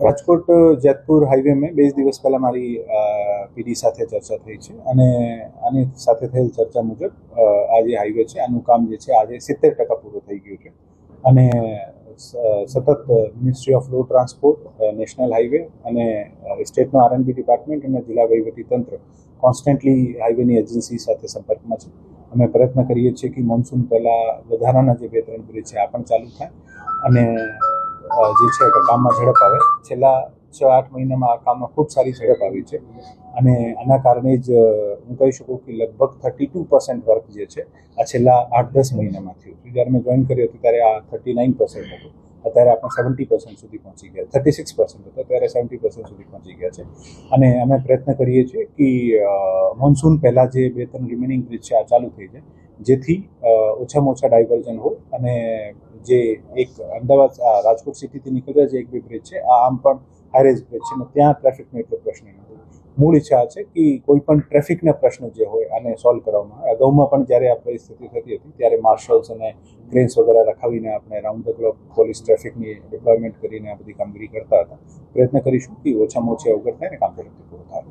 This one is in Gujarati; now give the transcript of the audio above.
રાજકોટ જેતપુર હાઈવે में 2 દિવસ પહેલાં મારી પીડી સાથે ચર્ચા થઈ છે અને આની સાથે થયેલ ચર્ચા મુજબ આ જે હાઈવે છે આનું કામ જે છે આજે 70% પૂરું થઈ ગયું છે અને સતત ministry off road transport, national highway અને સ્ટેટનો આરએનબી ડિપાર્ટમેન્ટ અને જિલ્લા વહીવટીતંત્ર કોન્સ્ટન્ટલી હાઈવેની એજન્સી સાથે સંપર્કમાં છે. અમે પ્રયત્ન કરીએ છીએ કે મોન્સૂન પહેલાં વધારાના જે 2-3 બ્રિજ છે આ પણ ચાલુ થાય અને જે છે કે કામમાં ઝડપ આવે. છેલ્લા 6-8 મહિનામાં આ કામમાં ખૂબ સારી ઝડપ આવી છે અને આના કારણે જ હું કહી શકું કે લગભગ 32% વર્ક જે છે આ છેલ્લા 8-10 મહિનામાં થયું છે. જ્યારે મેં જોઈન કર્યું હતું ત્યારે આ 39% હતું, અત્યારે આપણે 70% સુધી પહોંચી ગયા, 36% હતો ત્યારે 70% સુધી પહોંચી ગયા છે અને અમે પ્રયત્ન કરીએ છીએ કે મોન્સૂન પહેલાં જે 2-3 રિમેનિંગ બ્રિજ છે આ ચાલુ થઈ જાય, જેથી ઓછામાં ઓછા ડાયવર્ઝન હોય અને જે એક અમદાવાદ રાજકોટ સિટીથી નીકળ્યા જે 1-2 બ્રિજ છે આ આમ પણ હાઈરેજ બ્રિજ છે ને ત્યાં ટ્રાફિકનો એટલો પ્રશ્ન નથી. મૂળ ઈચ્છા છે કે કોઈ પણ ટ્રાફિકના પ્રશ્નો જે હોય આને સોલ્વ કરવામાં આવે. અગાઉમાં પણ જ્યારે આ પરિસ્થિતિ થતી હતી ત્યારે માર્શલ્સ અને ક્રેન્સ વગેરે રખાવીને આપણે રાઉન્ડ ધ ક્લોક પોલીસ ટ્રાફિકની ડિપ્લોયમેન્ટ કરીને આ બધી કામગીરી કરતા હતા. પ્રયત્ન કરીશું કે ઓછામાં ઓછી અવગત થાય ને કામ ઝડપથી પૂરું થાય.